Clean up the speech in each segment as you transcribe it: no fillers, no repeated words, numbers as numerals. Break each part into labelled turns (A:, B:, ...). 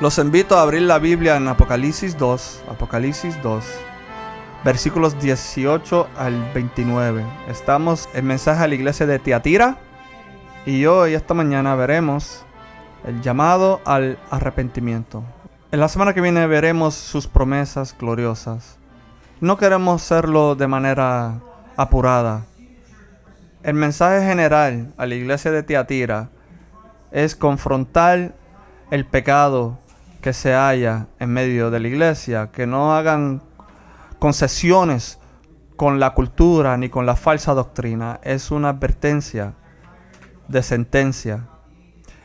A: Los invito a abrir la Biblia en Apocalipsis 2, versículos 18 al 29. Estamos en mensaje a la iglesia de Tiatira y hoy, esta mañana, veremos el llamado al arrepentimiento. En la semana que viene veremos sus promesas gloriosas. No queremos hacerlo de manera apurada. El mensaje general a la iglesia de Tiatira es confrontar el pecado que se halla en medio de la iglesia, que no hagan concesiones con la cultura ni con la falsa doctrina. Es una advertencia de sentencia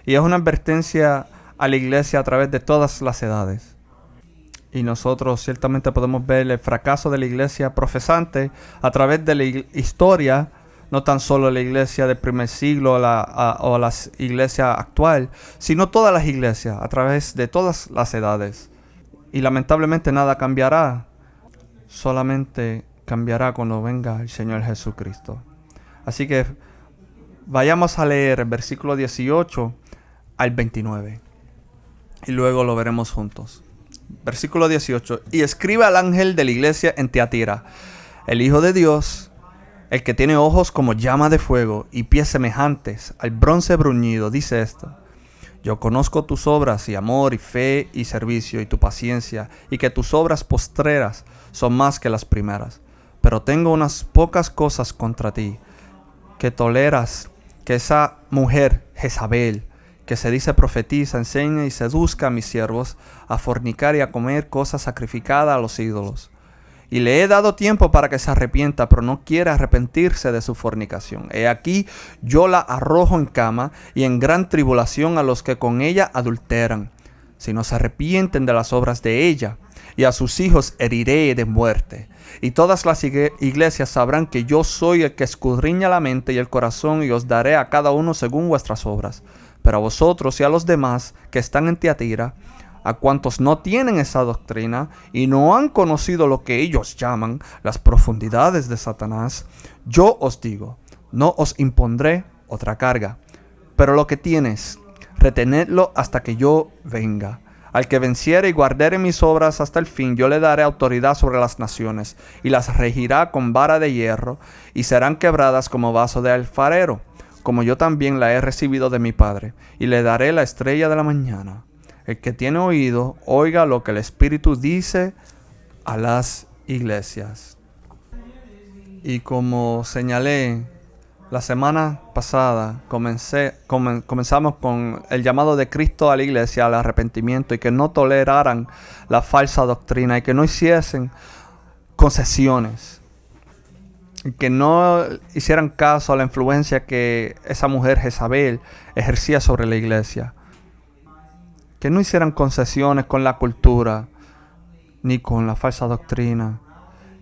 A: y es una advertencia a la iglesia a través de todas las edades. Y nosotros ciertamente podemos ver el fracaso de la iglesia profesante a través de la historia, no tan solo la iglesia del primer siglo o la iglesia actual, sino todas las iglesias a través de todas las edades. Y lamentablemente nada cambiará, solamente cambiará cuando venga el Señor Jesucristo. Así que vayamos a leer el versículo 18 al 29 y luego lo veremos juntos. Versículo 18: y escribe al ángel de la iglesia en Tiatira, el Hijo de Dios, el que tiene ojos como llama de fuego y pies semejantes al bronce bruñido, dice esto: yo conozco tus obras y amor y fe y servicio y tu paciencia, y que tus obras postreras son más que las primeras. Pero tengo unas pocas cosas contra ti, que toleras que esa mujer Jezabel, que se dice profetiza, enseña y seduzca a mis siervos a fornicar y a comer cosas sacrificadas a los ídolos. Y le he dado tiempo para que se arrepienta, pero no quiere arrepentirse de su fornicación. He aquí, yo la arrojo en cama y en gran tribulación a los que con ella adulteran, si no se arrepienten de las obras de ella, y a sus hijos heriré de muerte. Y todas las iglesias sabrán que yo soy el que escudriña la mente y el corazón, y os daré a cada uno según vuestras obras. Pero a vosotros y a los demás que están en Tiatira, a cuantos no tienen esa doctrina y no han conocido lo que ellos llaman las profundidades de Satanás, yo os digo, no os impondré otra carga. Pero lo que tienes, retenedlo hasta que yo venga. Al que venciere y guardare mis obras hasta el fin, yo le daré autoridad sobre las naciones, y las regirá con vara de hierro, y serán quebradas como vaso de alfarero, como yo también la he recibido de mi Padre, y le daré la estrella de la mañana. El que tiene oído, oiga lo que el Espíritu dice a las iglesias. Y como señalé la semana pasada, comenzamos con el llamado de Cristo a la iglesia al arrepentimiento, y que no toleraran la falsa doctrina y que no hiciesen concesiones, y que no hicieran caso a la influencia que esa mujer Jezabel ejercía sobre la iglesia. Que no hicieran concesiones con la cultura ni con la falsa doctrina,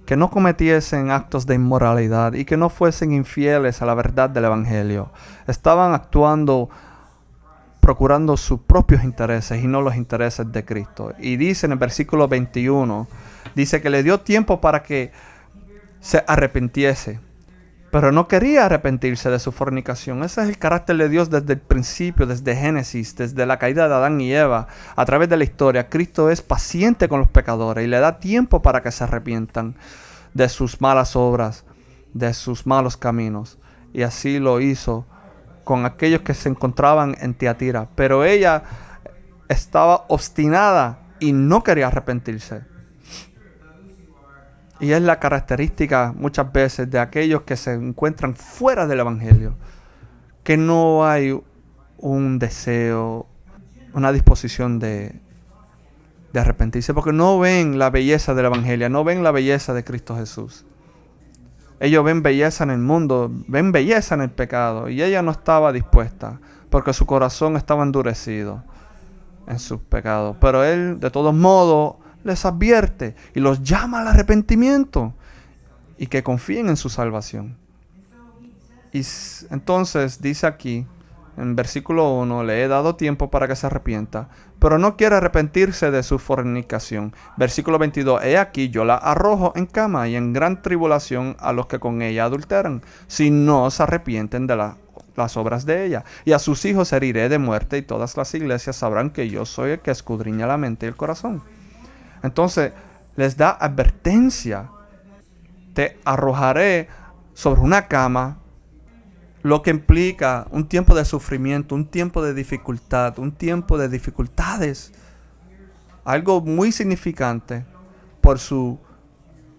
A: que no cometiesen actos de inmoralidad y que no fuesen infieles a la verdad del Evangelio. Estaban actuando, procurando sus propios intereses y no los intereses de Cristo. Y dice en el versículo 21, dice que le dio tiempo para que se arrepintiese, pero no quería arrepentirse de su fornicación. Ese es el carácter de Dios desde el principio, desde Génesis, desde la caída de Adán y Eva. A través de la historia, Cristo es paciente con los pecadores y le da tiempo para que se arrepientan de sus malas obras, de sus malos caminos. Y así lo hizo con aquellos que se encontraban en Tiatira. Pero ella estaba obstinada y no quería arrepentirse. Y es la característica muchas veces de aquellos que se encuentran fuera del Evangelio, que no hay un deseo, una disposición de arrepentirse, porque no ven la belleza del Evangelio, no ven la belleza de Cristo Jesús. Ellos ven belleza en el mundo, ven belleza en el pecado, y ella no estaba dispuesta, porque su corazón estaba endurecido en sus pecados. Pero Él, de todos modos, les advierte y los llama al arrepentimiento y que confíen en su salvación. Y entonces dice aquí en versículo 1, le he dado tiempo para que se arrepienta, pero no quiere arrepentirse de su fornicación. Versículo 22, he aquí yo la arrojo en cama y en gran tribulación a los que con ella adulteran, si no se arrepienten de las las obras de ella. Y a sus hijos heriré de muerte, y todas las iglesias sabrán que yo soy el que escudriña la mente y el corazón. Entonces, les da advertencia. Te arrojaré sobre una cama, lo que implica un tiempo de sufrimiento, un tiempo de dificultad, un tiempo de dificultades. Algo muy significante por su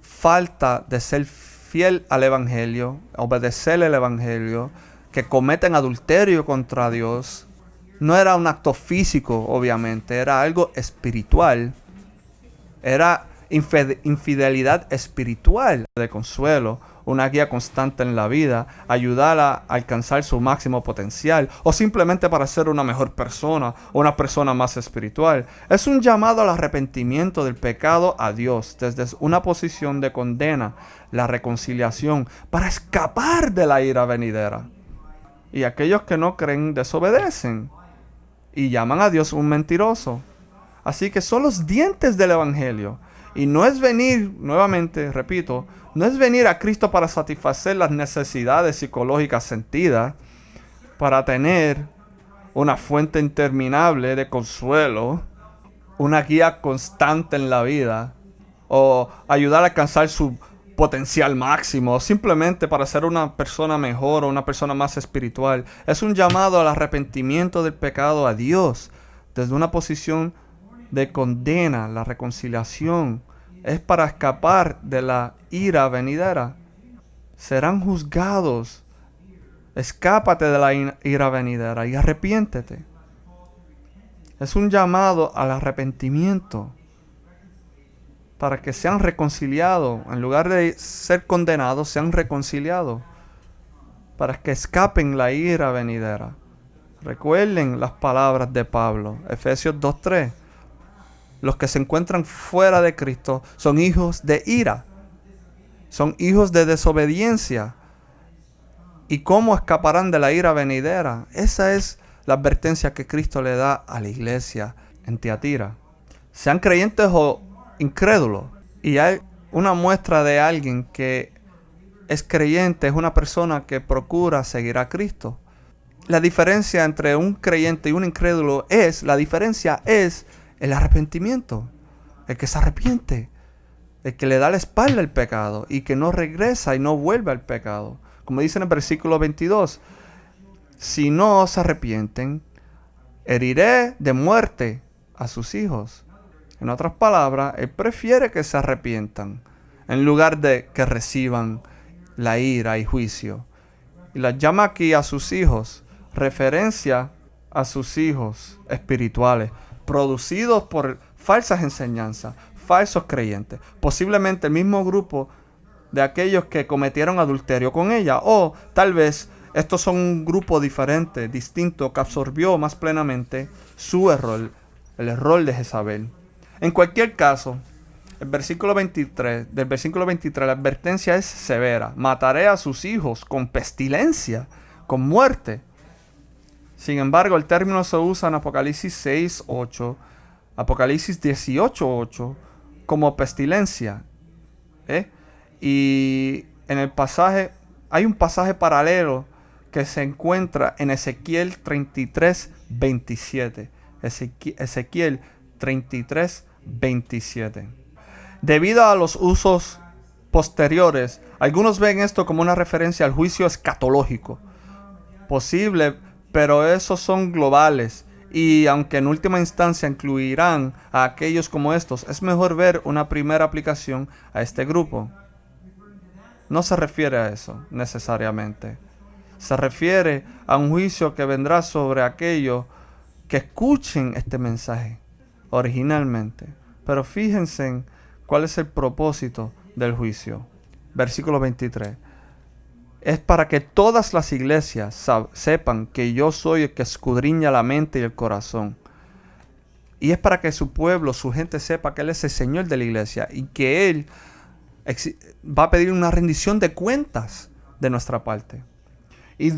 A: falta de ser fiel al Evangelio, obedecer el Evangelio, que cometen adulterio contra Dios. No era un acto físico, obviamente, era algo espiritual. Era infidelidad espiritual de consuelo, una guía constante en la vida, ayudarla a alcanzar su máximo potencial o simplemente para ser una mejor persona o una persona más espiritual. Es un llamado al arrepentimiento del pecado a Dios desde una posición de condena, la reconciliación para escapar de la ira venidera. Y aquellos que no creen desobedecen y llaman a Dios un mentiroso. Así que son los dientes del Evangelio. Y no es venir, nuevamente, repito, no es venir a Cristo para satisfacer las necesidades psicológicas sentidas, para tener una fuente interminable de consuelo, una guía constante en la vida, o ayudar a alcanzar su potencial máximo, o simplemente para ser una persona mejor o una persona más espiritual. Es un llamado al arrepentimiento del pecado a Dios, desde una posición de condena. La reconciliación es para escapar de la ira venidera. Serán juzgados. Escápate de la ira venidera y arrepiéntete. Es un llamado al arrepentimiento para que sean reconciliados. En lugar de ser condenados, sean reconciliados, para que escapen la ira venidera. Recuerden las palabras de Pablo, Efesios 2:3. Los que se encuentran fuera de Cristo son hijos de ira, son hijos de desobediencia. ¿Y cómo escaparán de la ira venidera? Esa es la advertencia que Cristo le da a la iglesia en Tiatira. Sean creyentes o incrédulos. Y hay una muestra de alguien que es creyente, es una persona que procura seguir a Cristo. La diferencia entre un creyente y un incrédulo es el arrepentimiento. El que se arrepiente, el que le da la espalda al pecado y que no regresa y no vuelve al pecado. Como dice en el versículo 22, si no se arrepienten, heriré de muerte a sus hijos. En otras palabras, Él prefiere que se arrepientan en lugar de que reciban la ira y juicio. Y las llama aquí a sus hijos, referencia a sus hijos espirituales, producidos por falsas enseñanzas, falsos creyentes, posiblemente el mismo grupo de aquellos que cometieron adulterio con ella, o tal vez estos son un grupo diferente, distinto, que absorbió más plenamente su error, el error de Jezabel. En cualquier caso, del versículo 23, la advertencia es severa. Mataré a sus hijos con pestilencia, con muerte. Sin embargo, el término se usa en Apocalipsis 6:8, Apocalipsis 18:8 como pestilencia. Y en el pasaje, hay un pasaje paralelo que se encuentra en Ezequiel 33:27. Ezequiel 33:27. Debido a los usos posteriores, algunos ven esto como una referencia al juicio escatológico. Posible, pero esos son globales. Y aunque en última instancia incluirán a aquellos como estos, es mejor ver una primera aplicación a este grupo. No se refiere a eso necesariamente. Se refiere a un juicio que vendrá sobre aquellos que escuchen este mensaje originalmente. Pero fíjense en cuál es el propósito del juicio. Versículo 23. Es para que todas las iglesias sepan que yo soy el que escudriña la mente y el corazón. Y es para que su pueblo, su gente sepa que Él es el Señor de la iglesia y que Él va a pedir una rendición de cuentas de nuestra parte. Y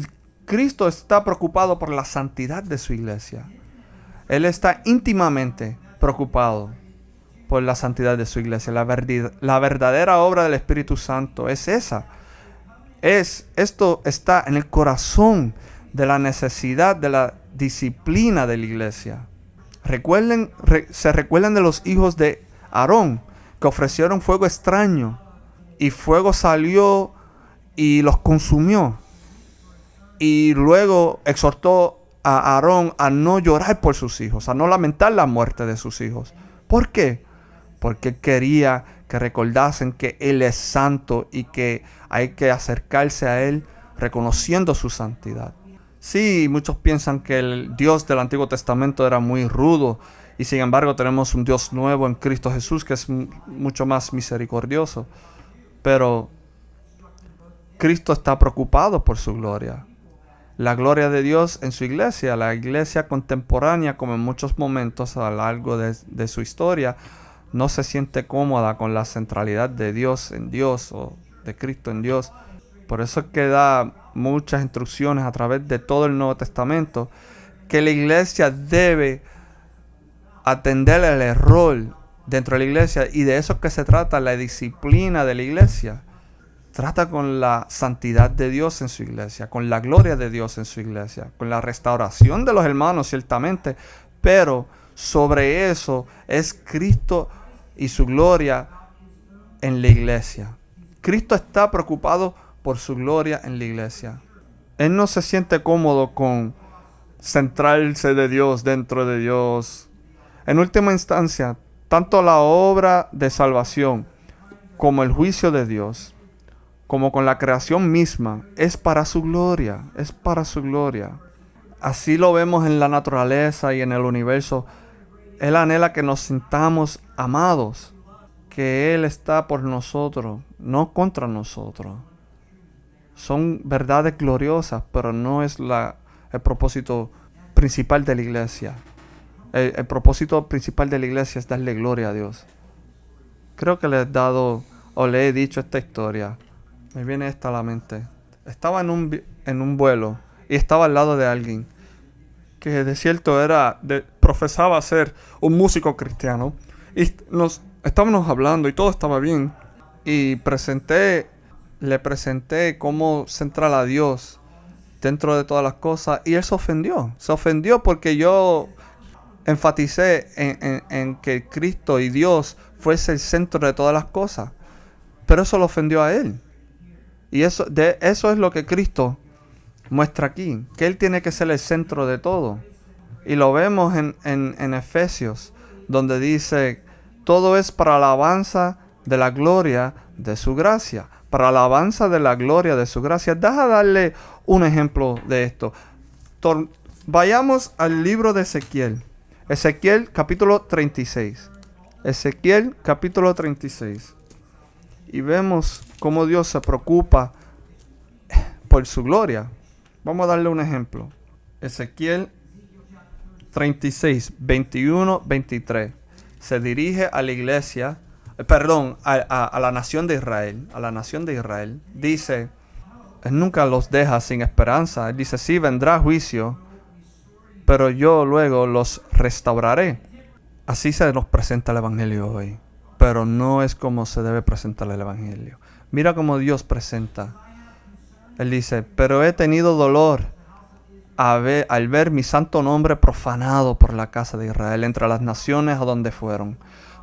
A: Cristo está preocupado por la santidad de su iglesia. Él está íntimamente preocupado por la santidad de su iglesia. La verdadera obra del Espíritu Santo es esa. Esto está en el corazón de la necesidad de la disciplina de la iglesia. Se recuerdan de los hijos de Aarón, que ofrecieron fuego extraño, y fuego salió y los consumió. Y luego exhortó a Aarón a no llorar por sus hijos, a no lamentar la muerte de sus hijos. ¿Por qué? Porque él quería que recordasen que Él es santo y que hay que acercarse a Él reconociendo su santidad. Sí, muchos piensan que el Dios del Antiguo Testamento era muy rudo, y sin embargo tenemos un Dios nuevo en Cristo Jesús que es mucho más misericordioso. Pero Cristo está preocupado por su gloria. La gloria de Dios en su iglesia, la iglesia contemporánea, como en muchos momentos a lo largo de su historia, no se siente cómoda con la centralidad de Dios en Dios o de Cristo en Dios. Por eso es que da muchas instrucciones a través de todo el Nuevo Testamento que la iglesia debe atender el error dentro de la iglesia, y de eso es que se trata la disciplina de la iglesia. Trata con la santidad de Dios en su iglesia, con la gloria de Dios en su iglesia, con la restauración de los hermanos ciertamente, pero sobre eso es Cristo y su gloria en la iglesia. Cristo está preocupado por su gloria en la iglesia. Él no se siente cómodo con centrarse de Dios, dentro de Dios. En última instancia, tanto la obra de salvación como el juicio de Dios, como con la creación misma, es para su gloria, es para su gloria. Así lo vemos en la naturaleza y en el universo. Él anhela que nos sintamos amados, que Él está por nosotros, no contra nosotros. Son verdades gloriosas, pero no es el propósito principal de la iglesia. El propósito principal de la iglesia es darle gloria a Dios. Creo que le he dicho esta historia. Me viene esta a la mente. Estaba en un vuelo y estaba al lado de alguien que de cierto profesaba ser un músico cristiano. Y estábamos hablando y todo estaba bien. Y le presenté cómo centrar a Dios dentro de todas las cosas. Y él se ofendió. Se ofendió porque yo enfaticé en que Cristo y Dios fuese el centro de todas las cosas. Pero eso lo ofendió a él. Y eso es lo que Cristo muestra aquí, que Él tiene que ser el centro de todo. Y lo vemos en Efesios, donde dice, todo es para la alabanza de la gloria de su gracia. Para la alabanza de la gloria de su gracia. Deja darle un ejemplo de esto. Vayamos al libro de Ezequiel. Ezequiel capítulo 36. Ezequiel capítulo 36. Y vemos cómo Dios se preocupa por su gloria. Vamos a darle un ejemplo. Ezequiel 36, 21, 23. Se dirige a la iglesia, a la nación de Israel. A la nación de Israel. Dice, Él nunca los deja sin esperanza. Él dice, sí, vendrá juicio, pero yo luego los restauraré. Así se nos presenta el evangelio hoy. Pero no es como se debe presentar el evangelio. Mira cómo Dios presenta. Él dice, pero he tenido dolor al ver mi santo nombre profanado por la casa de Israel entre las naciones a donde fueron.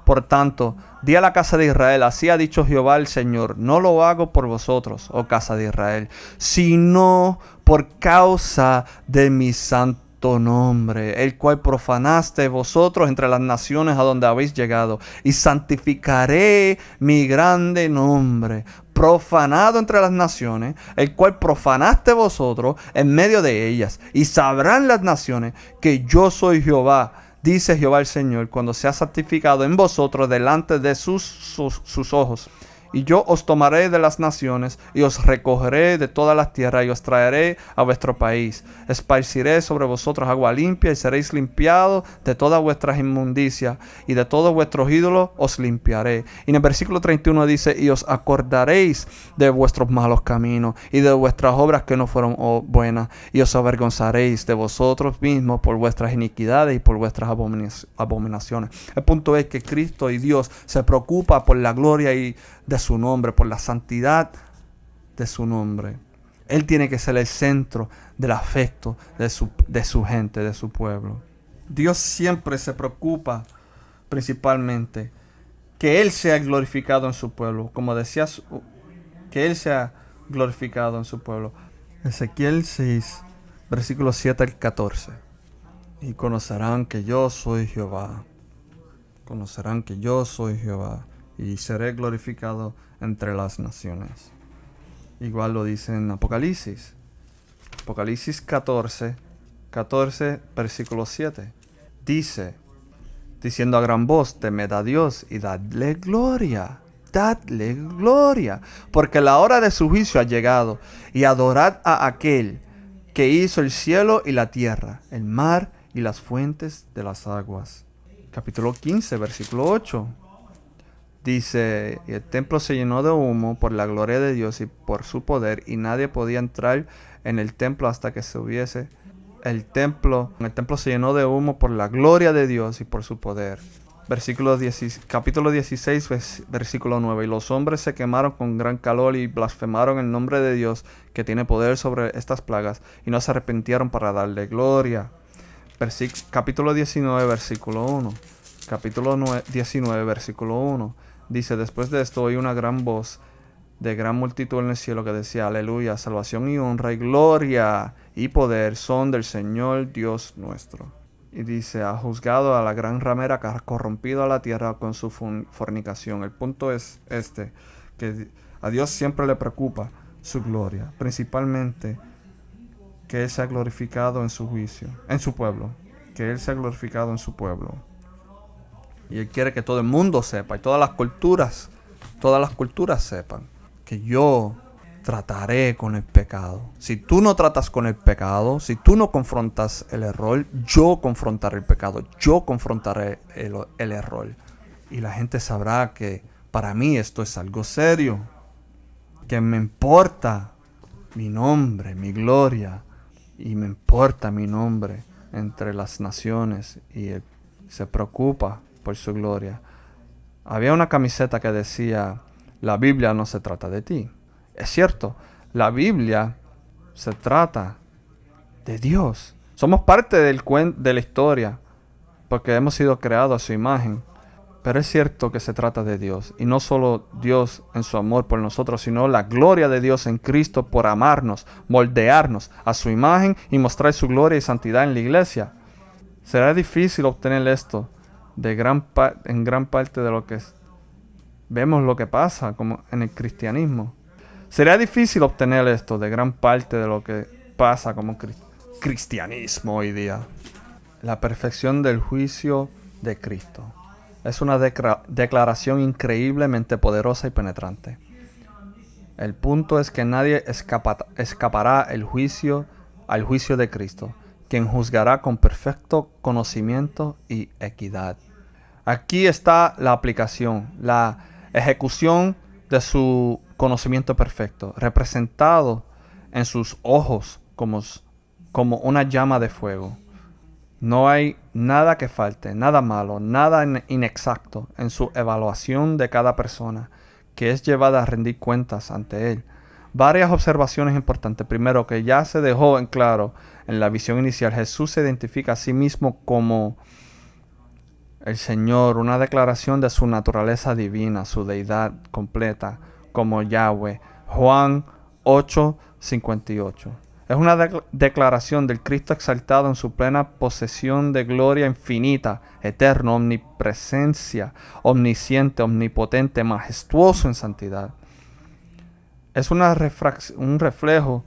A: Por tanto, di a la casa de Israel, así ha dicho Jehová el Señor, no lo hago por vosotros, oh casa de Israel, sino por causa de mi santo nombre, el cual profanaste vosotros entre las naciones a donde habéis llegado, y santificaré mi grande nombre, profanado entre las naciones, el cual profanaste vosotros en medio de ellas, y sabrán las naciones que yo soy Jehová, dice Jehová el Señor, cuando sea santificado en vosotros delante de sus ojos. Y yo os tomaré de las naciones, y os recogeré de todas las tierras, y os traeré a vuestro país. Esparciré sobre vosotros agua limpia, y seréis limpiados de todas vuestras inmundicias, y de todos vuestros ídolos os limpiaré. Y en el versículo 31 dice, y os acordaréis de vuestros malos caminos, y de vuestras obras que no fueron buenas, y os avergonzaréis de vosotros mismos por vuestras iniquidades y por vuestras abominaciones. El punto es que Cristo y Dios se preocupa por la gloria y de su nombre, por la santidad de su nombre. Él tiene que ser el centro del afecto de su gente, de su pueblo. Dios siempre se preocupa principalmente que Él sea glorificado en su pueblo. Como decías, que Él sea glorificado en su pueblo. Ezequiel 6, versículos 7 al 14. Y conocerán que yo soy Jehová. Conocerán que yo soy Jehová. Y seré glorificado entre las naciones. Igual lo dice en Apocalipsis. Apocalipsis 14, versículo 7. Dice, diciendo a gran voz, temed a Dios y dadle gloria. Dadle gloria, porque la hora de su juicio ha llegado, y adorad a aquel que hizo el cielo y la tierra, el mar y las fuentes de las aguas. Capítulo 15, versículo 8. Dice, y el templo se llenó de humo por la gloria de Dios y por su poder, y nadie podía entrar en el templo hasta que se hubiese el templo se llenó de humo por la gloria de Dios y por su poder. Capítulo 16, versículo 9. Y los hombres se quemaron con gran calor y blasfemaron el nombre de Dios que tiene poder sobre estas plagas, y no se arrepintieron para darle gloria. Capítulo 19, versículo 1. Capítulo 19, versículo 1. Dice, después de esto oí una gran voz de gran multitud en el cielo que decía, aleluya, salvación y honra y gloria y poder son del Señor Dios nuestro. Y dice, ha juzgado a la gran ramera que ha corrompido a la tierra con su fornicación. El punto es que a Dios siempre le preocupa su gloria, principalmente que Él sea glorificado en su juicio, en su pueblo, que Él sea glorificado en su pueblo. Y Él quiere que todo el mundo sepa, y todas las culturas sepan que yo trataré con el pecado. Si tú no tratas con el pecado, si tú no confrontas el error, yo confrontaré el pecado, yo confrontaré el error. Y la gente sabrá que para mí esto es algo serio, que me importa mi nombre, mi gloria, y me importa mi nombre entre las naciones, y Él se preocupa por su gloria. Había una camiseta que decía, la Biblia no se trata de ti. Es cierto, la Biblia se trata de Dios. Somos parte de la historia porque hemos sido creados a su imagen. Pero es cierto que se trata de Dios. Y no solo Dios en su amor por nosotros, sino la gloria de Dios en Cristo por amarnos, moldearnos a su imagen y mostrar su gloria y santidad en la iglesia. Será difícil obtener esto en gran parte de lo que vemos lo que pasa como en el cristianismo. Sería difícil obtener esto de gran parte de lo que pasa como cristianismo hoy día. La perfección del juicio de Cristo. Es una declaración increíblemente poderosa y penetrante. El punto es que nadie escapará al juicio de Cristo, quien juzgará con perfecto conocimiento y equidad. Aquí está la aplicación, la ejecución de su conocimiento perfecto, representado en sus ojos como una llama de fuego. No hay nada que falte, nada malo, nada inexacto en su evaluación de cada persona, que es llevada a rendir cuentas ante Él. Varias observaciones importantes. Primero, que ya se dejó en claro en la visión inicial, Jesús se identifica a sí mismo como el Señor, una declaración de su naturaleza divina, su deidad completa, como Yahweh. Juan 8:58. Es una declaración del Cristo exaltado en su plena posesión de gloria infinita, eterno, omnipresencia, omnisciente, omnipotente, majestuoso en santidad. Es un reflejo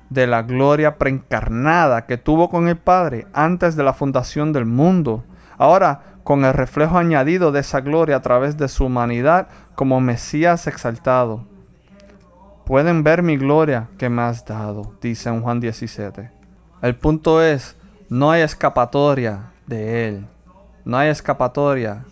A: de la gloria preencarnada que tuvo con el Padre antes de la fundación del mundo. Ahora, con el reflejo añadido de esa gloria a través de su humanidad como Mesías exaltado. Pueden ver mi gloria que me has dado, dice en Juan 17. El punto es, no hay escapatoria de Él. No hay escapatoria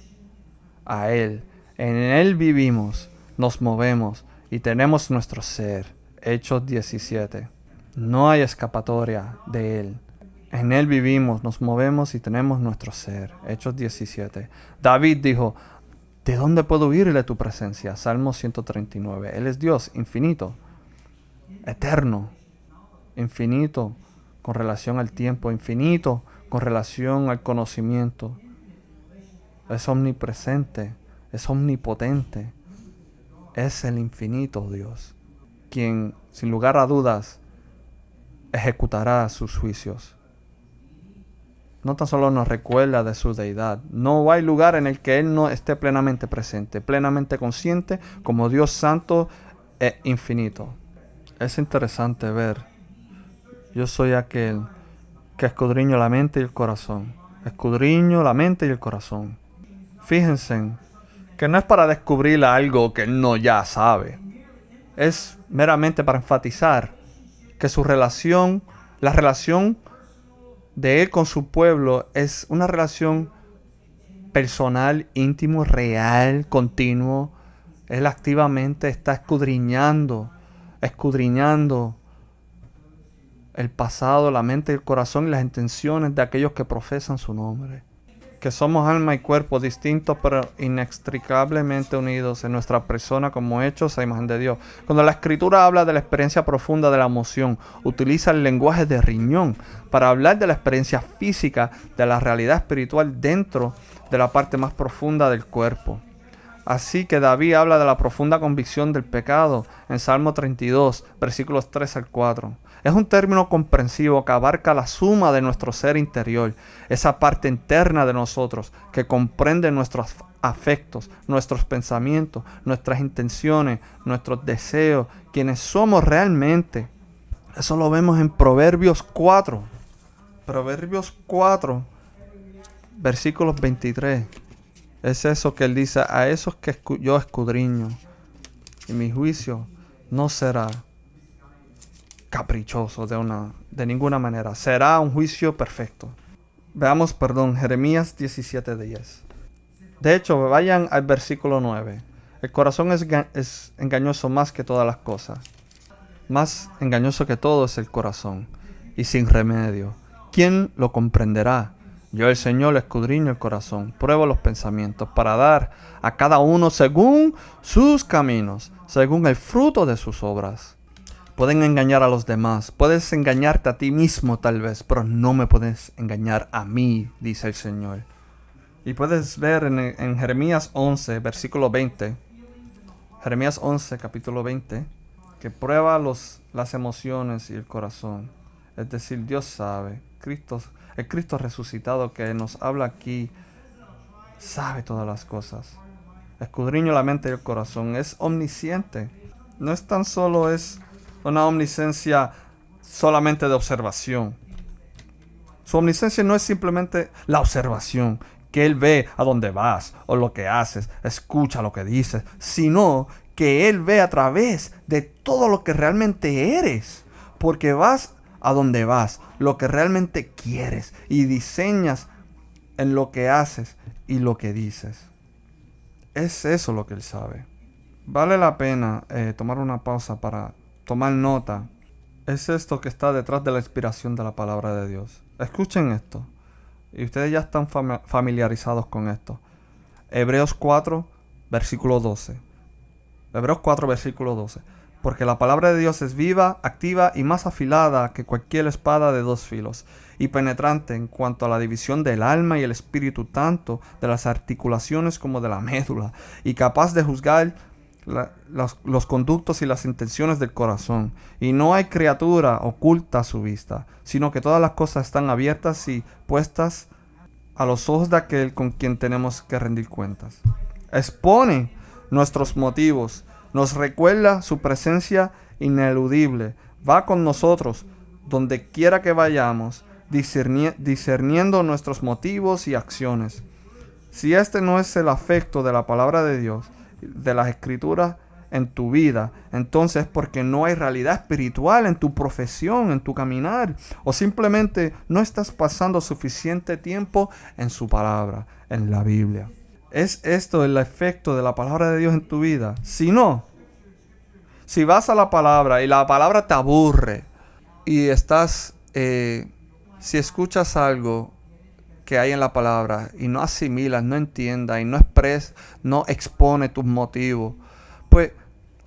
A: a Él. En Él vivimos, nos movemos y tenemos nuestro ser. Hechos 17. No hay escapatoria de Él. En Él vivimos, nos movemos y tenemos nuestro ser. Hechos 17. David dijo, ¿de dónde puedo huir de tu presencia? Salmo 139. Él es Dios infinito, eterno, infinito con relación al tiempo, infinito con relación al conocimiento. Es omnipresente, es omnipotente. Es el infinito Dios, quien sin lugar a dudas ejecutará sus juicios. No tan solo nos recuerda de su deidad. No hay lugar en el que Él no esté plenamente presente, plenamente consciente como Dios santo e infinito. Es interesante ver. Yo soy aquel que escudriño la mente y el corazón. Escudriño la mente y el corazón. Fíjense que no es para descubrir algo que Él no ya sabe. Es meramente para enfatizar que su relación, la relación de Él con su pueblo, es una relación personal, íntimo, real, continuo. Él activamente está escudriñando el pasado, la mente, el corazón y las intenciones de aquellos que profesan su nombre. Que somos alma y cuerpo distintos pero inextricablemente unidos en nuestra persona como hechos a imagen de Dios. Cuando la Escritura habla de la experiencia profunda de la emoción, utiliza el lenguaje de riñón para hablar de la experiencia física de la realidad espiritual dentro de la parte más profunda del cuerpo. Así que David habla de la profunda convicción del pecado en Salmo 32, versículos 3 al 4. Es un término comprensivo que abarca la suma de nuestro ser interior, esa parte interna de nosotros que comprende nuestros afectos, nuestros pensamientos, nuestras intenciones, nuestros deseos, quienes somos realmente. Eso lo vemos en Proverbios 4. Proverbios 4, versículos 23. Es eso que él dice: a esos que yo escudriño, y mi juicio no será caprichoso de ninguna manera. Será un juicio perfecto. Veamos, Jeremías 17:10. De hecho, vayan al versículo 9. El corazón es engañoso más que todas las cosas. Más engañoso que todo es el corazón, y sin remedio. ¿Quién lo comprenderá? Yo, el Señor, escudriño el corazón, pruebo los pensamientos, para dar a cada uno según sus caminos, según el fruto de sus obras. Pueden engañar a los demás, puedes engañarte a ti mismo tal vez, pero no me puedes engañar a mí, dice el Señor. Y puedes ver en Jeremías 11, versículo 20, Jeremías 11, capítulo 20, que prueba las emociones y el corazón. Es decir, Dios sabe, el Cristo resucitado que nos habla aquí, sabe todas las cosas. Escudriño la mente y el corazón, es omnisciente. No es tan solo es una omnisciencia solamente de observación. Su omnisciencia no es simplemente la observación, que Él ve a dónde vas o lo que haces, escucha lo que dices, sino que Él ve a través de todo lo que realmente eres, porque vas a donde vas, lo que realmente quieres, y diseñas en lo que haces y lo que dices. Es eso lo que Él sabe. Vale la pena tomar una pausa para tomar nota. Es esto que está detrás de la inspiración de la palabra de Dios. Escuchen esto, y ustedes ya están familiarizados con esto. Hebreos 4, versículo 12. Hebreos 4, versículo 12. Porque la palabra de Dios es viva, activa y más afilada que cualquier espada de dos filos, y penetrante en cuanto a la división del alma y el espíritu, tanto de las articulaciones como de la médula, y capaz de juzgar los conductos y las intenciones del corazón. Y no hay criatura oculta a su vista, sino que todas las cosas están abiertas y puestas a los ojos de aquel con quien tenemos que rendir cuentas. Expone nuestros motivos, nos recuerda su presencia ineludible, va con nosotros donde quiera que vayamos, discerniendo nuestros motivos y acciones. Si este no es el afecto de la palabra de Dios, de las Escrituras en tu vida, entonces es porque no hay realidad espiritual en tu profesión, en tu caminar, o simplemente no estás pasando suficiente tiempo en su palabra, en la Biblia. ¿Es esto el efecto de la palabra de Dios en tu vida? Si no, si vas a la palabra y la palabra te aburre y si escuchas algo que hay en la palabra y no asimilas, no entiendas y no expone tus motivos, pues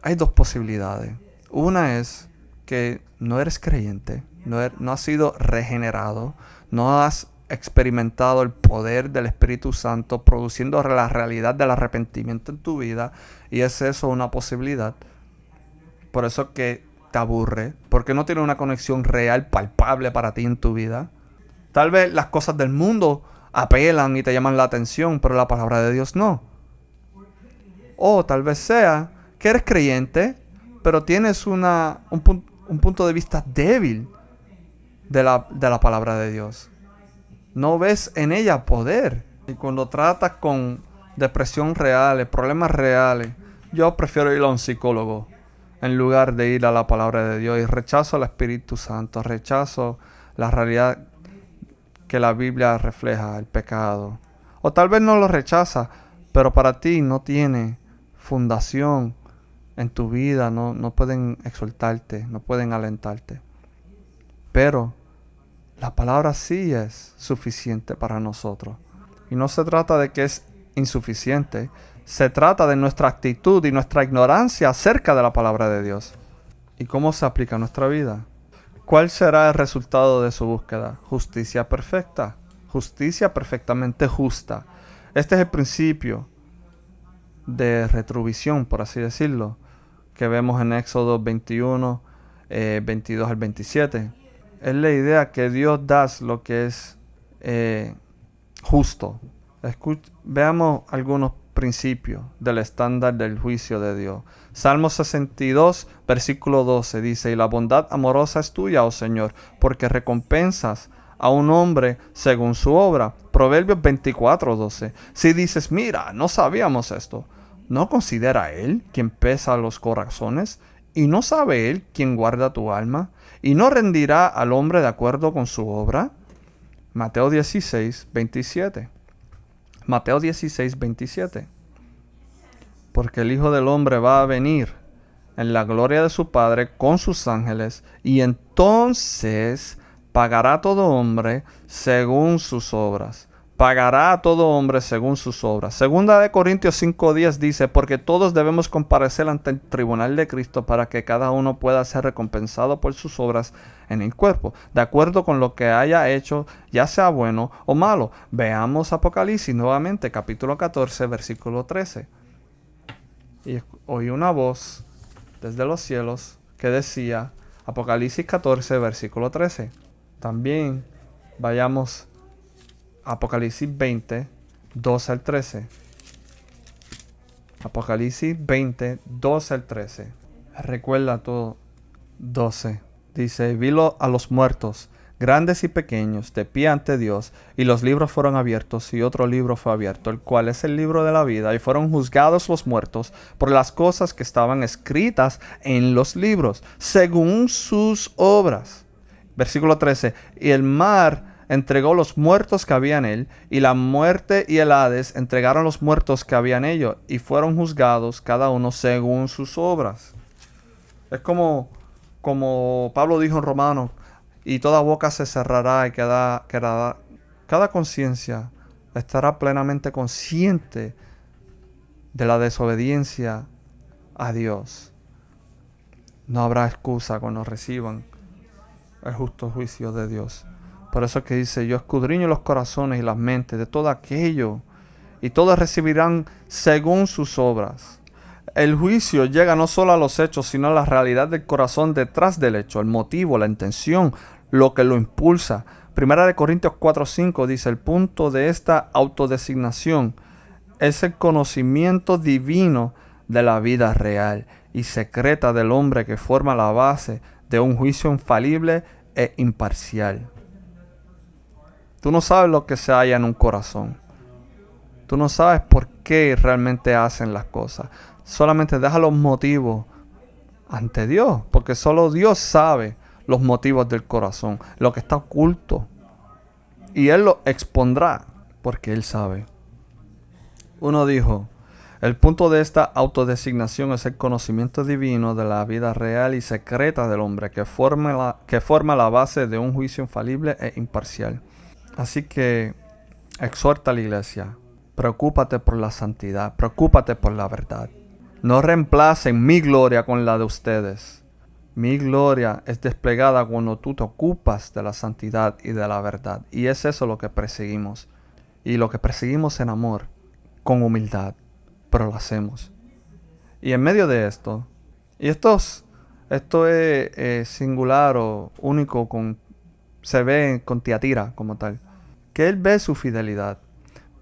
A: hay dos posibilidades. Una es que no eres creyente, no has sido regenerado, no has experimentado el poder del Espíritu Santo produciendo la realidad del arrepentimiento en tu vida, y es eso una posibilidad. Por eso que te aburre, porque no tiene una conexión real, palpable para ti en tu vida. Tal vez las cosas del mundo apelan y te llaman la atención, pero la palabra de Dios no. O tal vez sea que eres creyente, pero tienes un punto de vista débil de la palabra de Dios. No ves en ella poder. Y cuando tratas con depresión reales, problemas reales, yo prefiero ir a un psicólogo en lugar de ir a la palabra de Dios. Y rechazo al Espíritu Santo, rechazo la realidad que la Biblia refleja, el pecado. O tal vez no lo rechaza, pero para ti no tiene fundación en tu vida, no pueden exhortarte, no pueden alentarte. Pero la palabra sí es suficiente para nosotros. Y no se trata de que es insuficiente, se trata de nuestra actitud y nuestra ignorancia acerca de la palabra de Dios. ¿Y cómo se aplica a nuestra vida? ¿Cuál será el resultado de su búsqueda? Justicia perfecta, justicia perfectamente justa. Este es el principio de retribución, por así decirlo, que vemos en Éxodo 21, 22 al 27. Es la idea que Dios da lo que es justo. Veamos algunos principios del estándar del juicio de Dios. Salmo 62, versículo 12 dice: y la bondad amorosa es tuya, oh Señor, porque recompensas a un hombre según su obra. Proverbios 24, 12. Si dices, mira, no sabíamos esto, ¿no considera Él quien pesa los corazones? ¿Y no sabe Él quien guarda tu alma? ¿Y no rendirá al hombre de acuerdo con su obra? Mateo 16, 27. Mateo 16, 27. Porque el Hijo del Hombre va a venir en la gloria de su Padre con sus ángeles, y entonces pagará a todo hombre según sus obras. Pagará a todo hombre según sus obras. Segunda de Corintios 5:10 dice: porque todos debemos comparecer ante el tribunal de Cristo para que cada uno pueda ser recompensado por sus obras en el cuerpo, de acuerdo con lo que haya hecho, ya sea bueno o malo. Veamos Apocalipsis nuevamente, capítulo 14, versículo 13. Y oí una voz desde los cielos que decía, Apocalipsis 14, versículo 13. También vayamos Apocalipsis 20, 12 al 13. Apocalipsis 20, 12 al 13. Recuerda todo. 12. Dice: vi a los muertos, grandes y pequeños, de pie ante Dios, y los libros fueron abiertos, y otro libro fue abierto, el cual es el libro de la vida, y fueron juzgados los muertos por las cosas que estaban escritas en los libros, según sus obras. Versículo 13. Y el mar entregó los muertos que había en él, y la muerte y el Hades entregaron los muertos que había en ellos, y fueron juzgados cada uno según sus obras. Es como Pablo dijo en Romanos: y toda boca se cerrará, y cada conciencia estará plenamente consciente de la desobediencia a Dios. No habrá excusa cuando reciban el justo juicio de Dios. Por eso que dice: yo escudriño los corazones y las mentes de todo aquello, y todos recibirán según sus obras. El juicio llega no solo a los hechos, sino a la realidad del corazón detrás del hecho, el motivo, la intención, lo que lo impulsa. Primera de Corintios 4:5 dice: el punto de esta autodesignación es el conocimiento divino de la vida real y secreta del hombre, que forma la base de un juicio infalible e imparcial. Tú no sabes lo que se halla en un corazón. Tú no sabes por qué realmente hacen las cosas. Solamente deja los motivos ante Dios, porque solo Dios sabe los motivos del corazón, lo que está oculto. Y Él lo expondrá, porque Él sabe. Uno dijo: el punto de esta autodesignación es el conocimiento divino de la vida real y secreta del hombre, que forma la base de un juicio infalible e imparcial. Así que exhorta a la iglesia: preocúpate por la santidad, preocúpate por la verdad. No reemplacen mi gloria con la de ustedes. Mi gloria es desplegada cuando tú te ocupas de la santidad y de la verdad. Y es eso lo que perseguimos. Y lo que perseguimos en amor, con humildad, pero lo hacemos. Y en medio de esto, y esto es singular o único, se ve con Tiatira como tal, que él ve su fidelidad.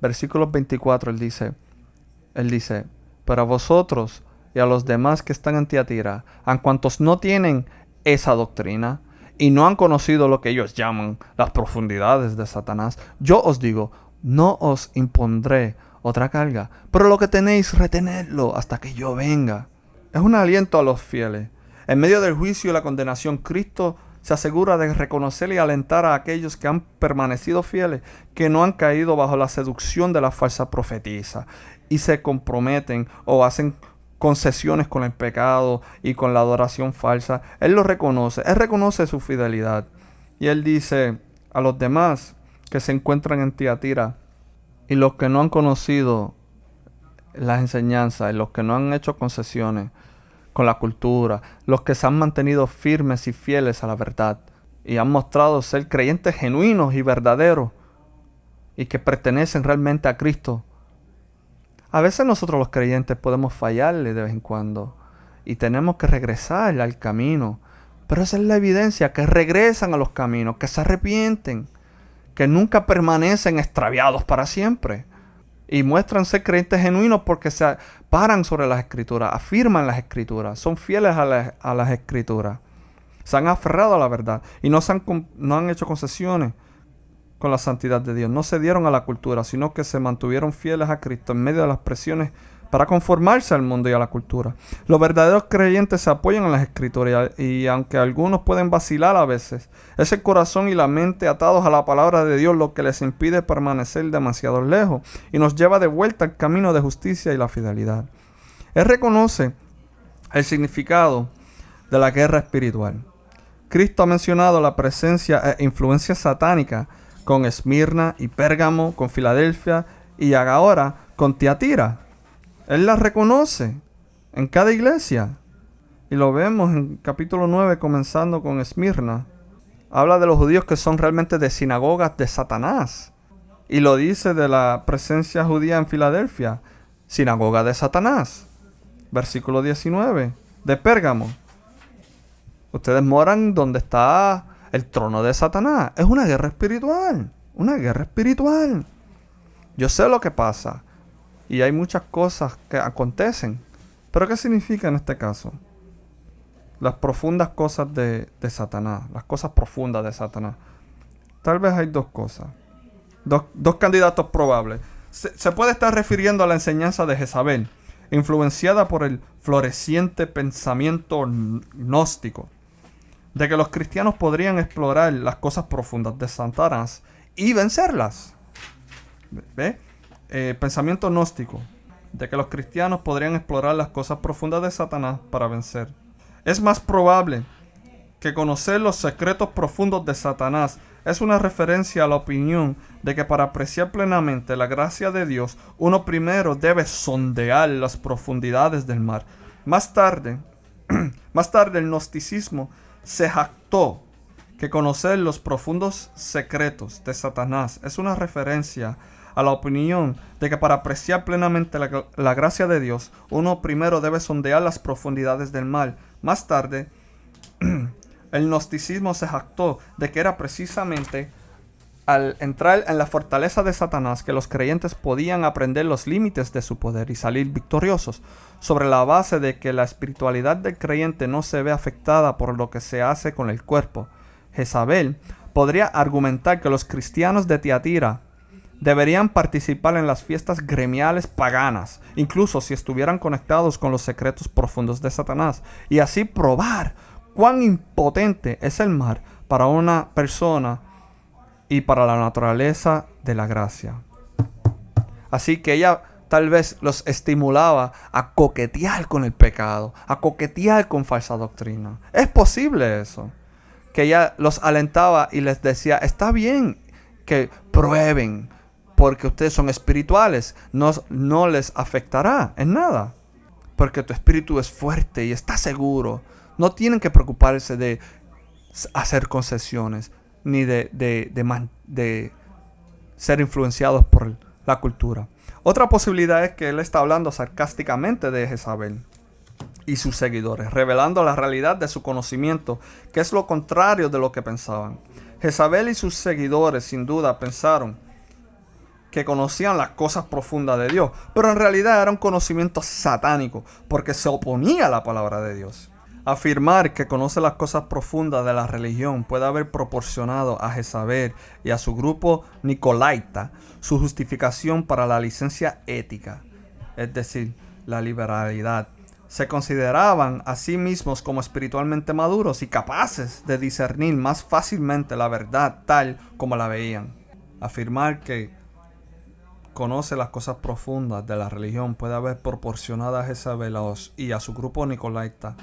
A: Versículo 24, él dice, pero a vosotros y a los demás que están en Tiatira, a cuantos no tienen esa doctrina y no han conocido lo que ellos llaman las profundidades de Satanás, yo os digo, no os impondré otra carga, pero lo que tenéis, retenedlo hasta que yo venga. Es un aliento a los fieles. En medio del juicio y la condenación, Cristo se asegura de reconocer y alentar a aquellos que han permanecido fieles, que no han caído bajo la seducción de la falsa profetisa y se comprometen o hacen concesiones con el pecado y con la adoración falsa. Él lo reconoce, él reconoce su fidelidad. Y él dice a los demás que se encuentran en Tiatira y los que no han conocido las enseñanzas y los que no han hecho concesiones con la cultura, los que se han mantenido firmes y fieles a la verdad y han mostrado ser creyentes genuinos y verdaderos y que pertenecen realmente a Cristo. A veces nosotros los creyentes podemos fallarle de vez en cuando y tenemos que regresar al camino, pero esa es la evidencia, que regresan a los caminos, que se arrepienten, que nunca permanecen extraviados para siempre. Y muestran ser creyentes genuinos porque se paran sobre las Escrituras, afirman las Escrituras, son fieles a las Escrituras. Se han aferrado a la verdad y no han hecho concesiones con la santidad de Dios. No se dieron a la cultura, sino que se mantuvieron fieles a Cristo en medio de las presiones para conformarse al mundo y a la cultura. Los verdaderos creyentes se apoyan en las Escrituras y aunque algunos pueden vacilar a veces, es el corazón y la mente atados a la palabra de Dios lo que les impide permanecer demasiado lejos y nos lleva de vuelta al camino de justicia y la fidelidad. Él reconoce el significado de la guerra espiritual. Cristo ha mencionado la presencia e influencia satánica con Esmirna y Pérgamo, con Filadelfia y ahora con Tiatira. Él la reconoce en cada iglesia. Y lo vemos en capítulo 9, comenzando con Esmirna. Habla de los judíos que son realmente de sinagogas de Satanás. Y lo dice de la presencia judía en Filadelfia, sinagoga de Satanás. Versículo 19, de Pérgamo. Ustedes moran donde está el trono de Satanás. Es una guerra espiritual. Una guerra espiritual. Yo sé lo que pasa. Y hay muchas cosas que acontecen. ¿Pero qué significa en este caso? Las profundas cosas de Satanás. Las cosas profundas de Satanás. Tal vez hay dos cosas. Dos candidatos probables. Se puede estar refiriendo a la enseñanza de Jezabel, influenciada por el floreciente pensamiento gnóstico, de que los cristianos podrían explorar las cosas profundas de Satanás y vencerlas. ¿Ve? Pensamiento gnóstico, de que los cristianos podrían explorar las cosas profundas de Satanás para vencer. Es más probable que conocer los secretos profundos de Satanás es una referencia a la opinión de que para apreciar plenamente la gracia de Dios, uno primero debe sondear las profundidades del mar. Más tarde el gnosticismo se jactó que conocer los profundos secretos de Satanás es una referencia a la opinión de que para apreciar plenamente la gracia de Dios, uno primero debe sondear las profundidades del mar. Más tarde, el gnosticismo se jactó de que era precisamente al entrar en la fortaleza de Satanás que los creyentes podían aprender los límites de su poder y salir victoriosos, sobre la base de que la espiritualidad del creyente no se ve afectada por lo que se hace con el cuerpo. Jezabel podría argumentar que los cristianos de Tiatira deberían participar en las fiestas gremiales paganas, incluso si estuvieran conectados con los secretos profundos de Satanás, y así probar cuán impotente es el mar para una persona y para la naturaleza de la gracia. Así que ella tal vez los estimulaba a coquetear con el pecado, a coquetear con falsa doctrina. Es posible eso, que ella los alentaba y les decía, está bien que prueben, porque ustedes son espirituales, no les afectará en nada, porque tu espíritu es fuerte y está seguro. No tienen que preocuparse de hacer concesiones, ni de ser influenciados por la cultura. Otra posibilidad es que él está hablando sarcásticamente de Jezabel y sus seguidores, revelando la realidad de su conocimiento, que es lo contrario de lo que pensaban. Jezabel y sus seguidores sin duda pensaron que conocían las cosas profundas de Dios, pero en realidad era un conocimiento satánico, porque se oponía a la palabra de Dios. Afirmar que conoce las cosas profundas de la religión puede haber proporcionado a Jezabel y a su grupo nicolaita su justificación para la licencia ética, es decir, la liberalidad. Se consideraban a sí mismos como espiritualmente maduros y capaces de discernir más fácilmente la verdad tal como la veían. Afirmar que conoce las cosas profundas de la religión puede haber proporcionado a Jezabel y a su grupo nicolaita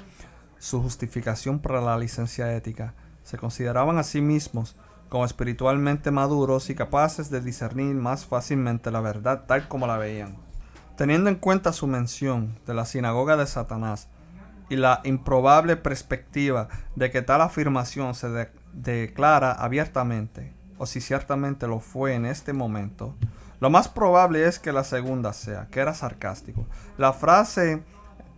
A: su justificación para la licencia ética. Se consideraban a sí mismos como espiritualmente maduros y capaces de discernir más fácilmente la verdad tal como la veían. Teniendo en cuenta su mención de la sinagoga de Satanás y la improbable perspectiva de que tal afirmación se declara abiertamente, o si ciertamente lo fue en este momento, lo más probable es que la segunda sea, que era sarcástico. La frase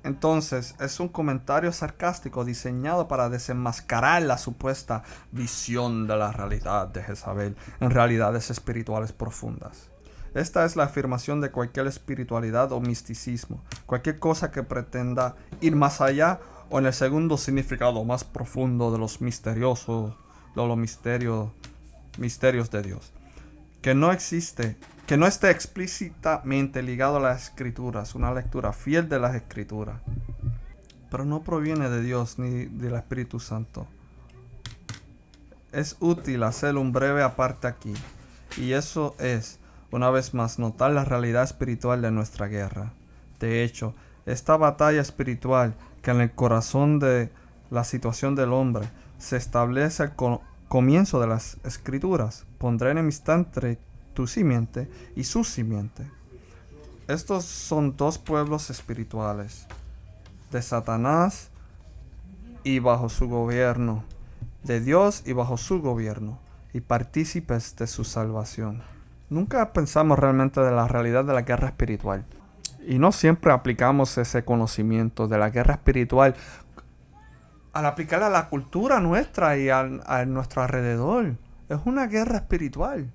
A: entonces es un comentario sarcástico diseñado para desenmascarar la supuesta visión de la realidad de Jezabel en realidades espirituales profundas. Esta es la afirmación de cualquier espiritualidad o misticismo, cualquier cosa que pretenda ir más allá o en el segundo significado más profundo de los misterios de Dios, que no esté explícitamente ligado a las escrituras, una lectura fiel de las escrituras, pero no proviene de Dios ni del Espíritu Santo. Es útil hacer un breve aparte aquí, y eso es, una vez más, notar la realidad espiritual de nuestra guerra. De hecho, esta batalla espiritual que en el corazón de la situación del hombre se establece al comienzo de las escrituras. Pondré enemistad entre tu simiente y su simiente. Estos son dos pueblos espirituales, de Satanás y bajo su gobierno, de Dios y bajo su gobierno, y partícipes de su salvación. Nunca pensamos realmente de la realidad de la guerra espiritual. Y no siempre aplicamos ese conocimiento de la guerra espiritual al aplicarla a la cultura nuestra y a nuestro alrededor. Es una guerra espiritual.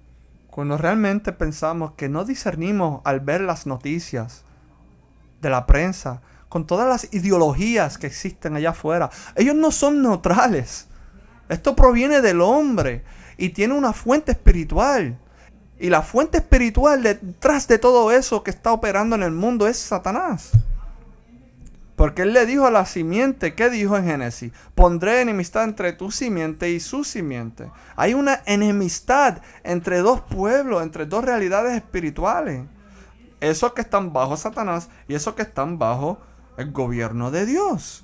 A: Cuando realmente pensamos que no discernimos al ver las noticias de la prensa, con todas las ideologías que existen allá afuera, ellos no son neutrales. Esto proviene del hombre y tiene una fuente espiritual. Y la fuente espiritual detrás de todo eso que está operando en el mundo es Satanás. Porque él le dijo a la simiente, ¿qué dijo en Génesis? Pondré enemistad entre tu simiente y su simiente. Hay una enemistad entre dos pueblos, entre dos realidades espirituales. Esos que están bajo Satanás y esos que están bajo el gobierno de Dios.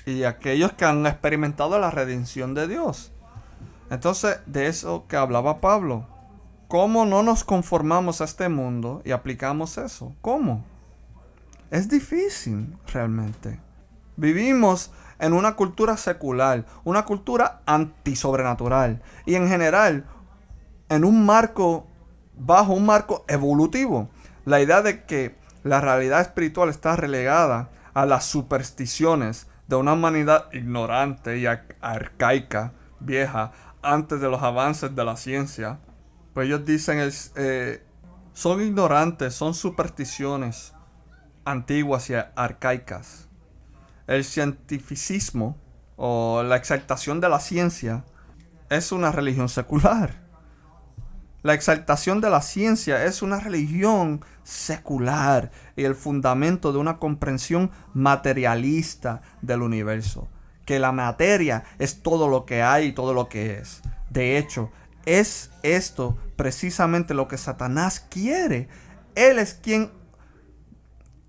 A: Y aquellos que han experimentado la redención de Dios. Entonces, de eso que hablaba Pablo. ¿Cómo no nos conformamos a este mundo y aplicamos eso? ¿Cómo? Es difícil, realmente. Vivimos en una cultura secular, una cultura antisobrenatural y en general en bajo un marco evolutivo. La idea de que la realidad espiritual está relegada a las supersticiones de una humanidad ignorante y arcaica, vieja, antes de los avances de la ciencia. Pues ellos dicen, son ignorantes, son supersticiones antiguas y arcaicas. El cientificismo o la exaltación de la ciencia es una religión secular. La exaltación de la ciencia es una religión secular y el fundamento de una comprensión materialista del universo. Que la materia es todo lo que hay y todo lo que es. De hecho, es esto precisamente lo que Satanás quiere. Él es quien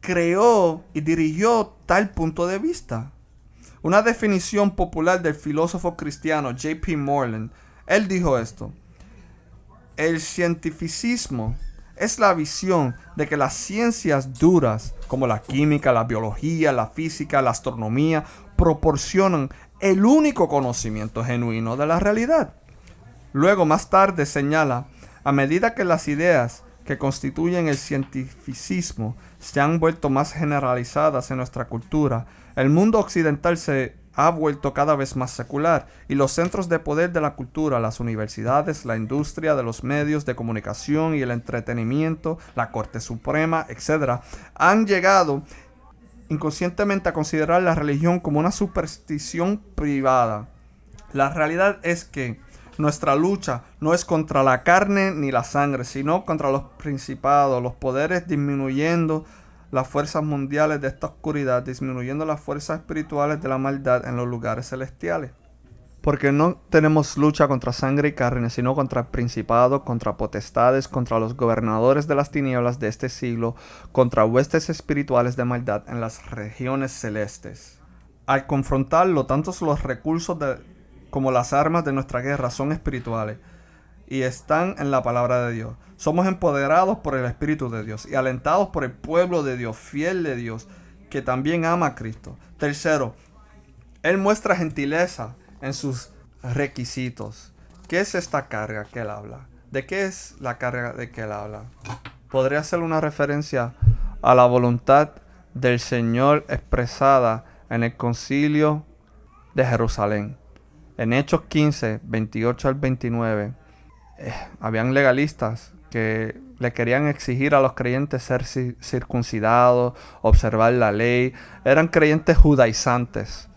A: creó y dirigió tal punto de vista. Una definición popular del filósofo cristiano J.P. Moreland, él dijo esto: el cientificismo es la visión de que las ciencias duras, como la química, la biología, la física, la astronomía, proporcionan el único conocimiento genuino de la realidad. Luego, más tarde, señala, a medida que las ideas que constituyen el cientificismo se han vuelto más generalizadas en nuestra cultura, el mundo occidental se ha vuelto cada vez más secular y los centros de poder de la cultura, las universidades, la industria de los medios de comunicación y el entretenimiento, la Corte Suprema, etc., han llegado inconscientemente a considerar la religión como una superstición privada. La realidad es que nuestra lucha no es contra la carne ni la sangre, sino contra los principados, los poderes, disminuyendo las fuerzas mundiales de esta oscuridad, disminuyendo las fuerzas espirituales de la maldad en los lugares celestiales. Porque no tenemos lucha contra sangre y carne, sino contra principados, contra potestades, contra los gobernadores de las tinieblas de este siglo, contra huestes espirituales de maldad en las regiones celestes. Al confrontarlo, tanto los recursos como las armas de nuestra guerra son espirituales y están en la palabra de Dios. Somos empoderados por el Espíritu de Dios y alentados por el pueblo de Dios, fiel de Dios, que también ama a Cristo. Tercero, Él muestra gentileza en sus requisitos. ¿Qué es esta carga que Él habla? ¿De qué es la carga de que Él habla? Podría ser una referencia a la voluntad del Señor expresada en el concilio de Jerusalén. En Hechos 15, 28 al 29, habían legalistas que le querían exigir a los creyentes ser circuncidados, observar la ley. Eran creyentes judaizantes.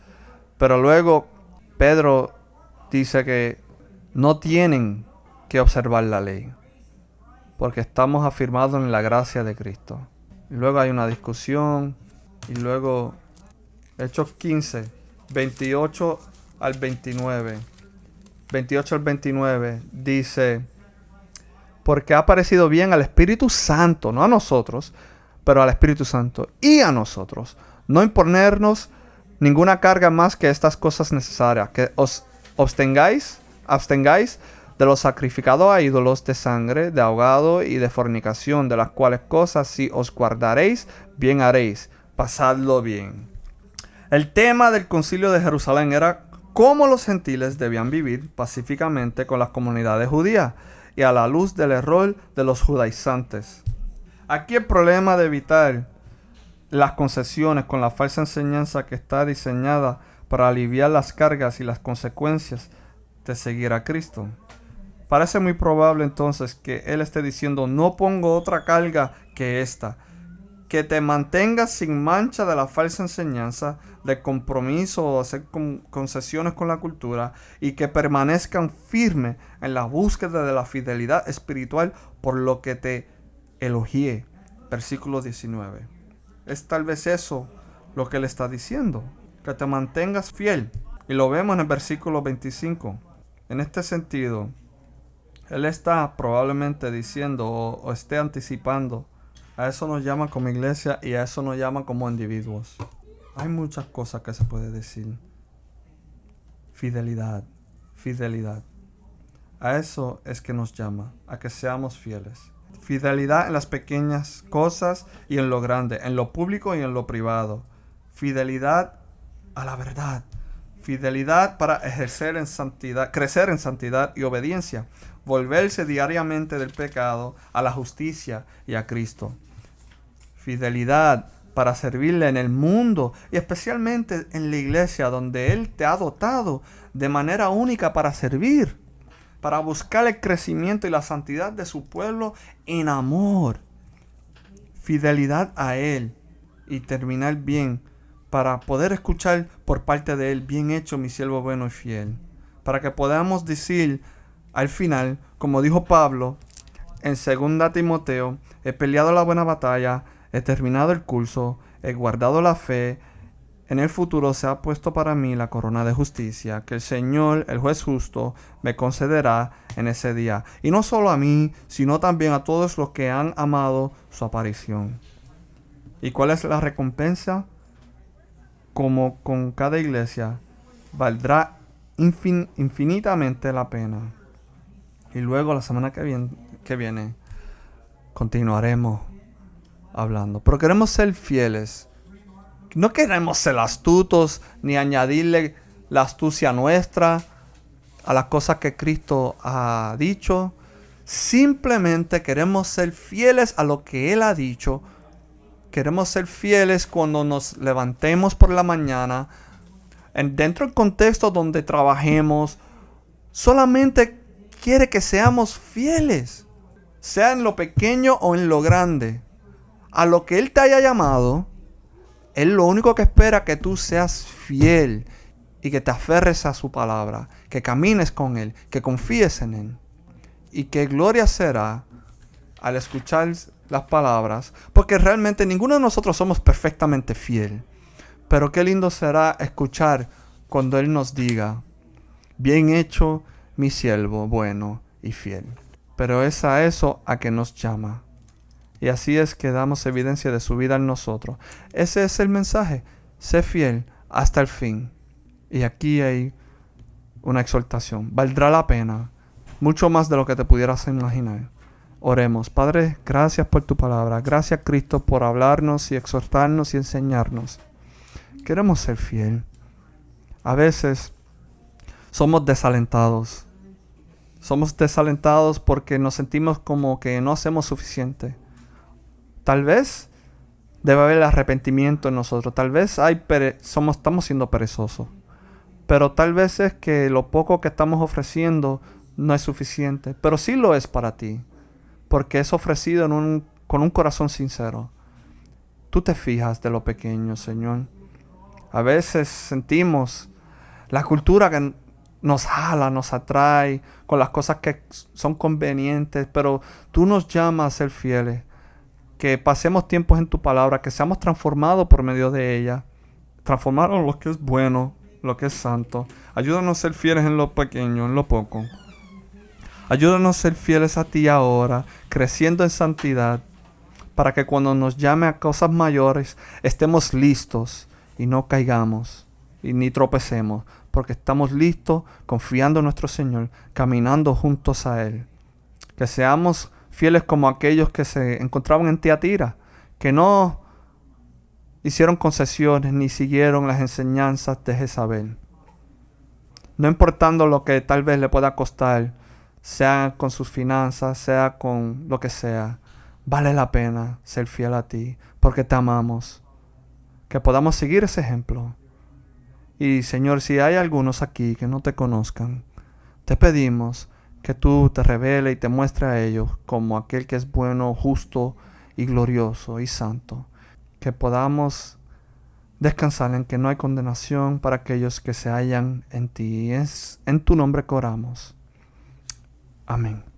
A: Pero luego Pedro dice que no tienen que observar la ley, porque estamos afirmados en la gracia de Cristo. Y luego hay una discusión, y luego Hechos 15, 28 al 29. 28 al 29 dice, porque ha parecido bien al Espíritu Santo, no a nosotros, pero al Espíritu Santo y a nosotros, no imponernos ninguna carga más que estas cosas necesarias, que os abstengáis de los sacrificados a ídolos, de sangre, de ahogado y de fornicación, de las cuales cosas si os guardaréis, bien haréis, pasadlo bien. El tema del concilio de Jerusalén era cómo los gentiles debían vivir pacíficamente con las comunidades judías y a la luz del error de los judaizantes. Aquí el problema de evitar las concesiones con la falsa enseñanza que está diseñada para aliviar las cargas y las consecuencias de seguir a Cristo. Parece muy probable entonces que Él esté diciendo, no pongo otra carga que esta, que te mantengas sin mancha de la falsa enseñanza, de compromiso o hacer concesiones con la cultura, y que permanezcan firmes en la búsqueda de la fidelidad espiritual por lo que te elogié. Versículo 19. Es tal vez eso lo que Él está diciendo, que te mantengas fiel. Y lo vemos en el versículo 25. En este sentido, Él está probablemente diciendo o esté anticipando. A eso nos llama como iglesia y a eso nos llama como individuos. Hay muchas cosas que se puede decir. Fidelidad, fidelidad. A eso es que nos llama, a que seamos fieles. Fidelidad en las pequeñas cosas y en lo grande, en lo público y en lo privado. Fidelidad a la verdad. Fidelidad para ejercer en santidad, crecer en santidad y obediencia. Volverse diariamente del pecado a la justicia y a Cristo. Fidelidad para servirle en el mundo y especialmente en la iglesia donde Él te ha dotado de manera única para servir, para buscar el crecimiento y la santidad de su pueblo en amor. Fidelidad a Él y terminar bien para poder escuchar por parte de Él, bien hecho mi siervo bueno y fiel, para que podamos decir al final, como dijo Pablo en 2 Timoteo, he peleado la buena batalla, he terminado el curso, he guardado la fe, en el futuro se ha puesto para mí la corona de justicia, que el Señor, el juez justo, me concederá en ese día. Y no solo a mí, sino también a todos los que han amado su aparición. ¿Y cuál es la recompensa? Como con cada iglesia, valdrá infinitamente la pena. Y luego la semana que viene continuaremos hablando. Pero queremos ser fieles. No queremos ser astutos ni añadirle la astucia nuestra a las cosas que Cristo ha dicho. Simplemente queremos ser fieles a lo que Él ha dicho. Queremos ser fieles cuando nos levantemos por la mañana, dentro del contexto donde trabajemos. Solamente quiere que seamos fieles, sea en lo pequeño o en lo grande. A lo que Él te haya llamado, Él lo único que espera es que tú seas fiel y que te aferres a su palabra, que camines con Él, que confíes en Él. Y qué gloria será al escuchar las palabras, porque realmente ninguno de nosotros somos perfectamente fiel. Pero qué lindo será escuchar cuando Él nos diga: bien hecho, mi siervo bueno y fiel. Pero es a eso a que nos llama. Y así es que damos evidencia de su vida en nosotros. Ese es el mensaje: sé fiel hasta el fin. Y aquí hay una exhortación. Valdrá la pena, mucho más de lo que te pudieras imaginar. Oremos. Padre, gracias por tu palabra. Gracias, Cristo, por hablarnos y exhortarnos y enseñarnos. Queremos ser fiel. A veces somos desalentados. Somos desalentados porque nos sentimos como que no hacemos suficiente. Tal vez debe haber arrepentimiento en nosotros. Tal vez estamos siendo perezosos. Pero tal vez es que lo poco que estamos ofreciendo no es suficiente. Pero sí lo es para ti, porque es ofrecido con un corazón sincero. Tú te fijas de lo pequeño, Señor. A veces sentimos la cultura que nos jala, nos atrae con las cosas que son convenientes, pero tú nos llamas a ser fieles. Que pasemos tiempos en tu palabra, que seamos transformados por medio de ella. Transformados en lo que es bueno, lo que es santo. Ayúdanos a ser fieles en lo pequeño, en lo poco. Ayúdanos a ser fieles a ti ahora, creciendo en santidad, para que cuando nos llame a cosas mayores estemos listos y no caigamos y ni tropecemos, porque estamos listos, confiando en nuestro Señor, caminando juntos a Él. Que seamos fieles como aquellos que se encontraban en Tiatira, que no hicieron concesiones ni siguieron las enseñanzas de Jezabel. No importando lo que tal vez le pueda costar, sea con sus finanzas, sea con lo que sea, vale la pena ser fiel a ti, porque te amamos. Que podamos seguir ese ejemplo. Y Señor, si hay algunos aquí que no te conozcan, te pedimos que tú te reveles y te muestres a ellos como aquel que es bueno, justo y glorioso y santo. Que podamos descansar en que no hay condenación para aquellos que se hallan en ti. Es en tu nombre que oramos. Amén.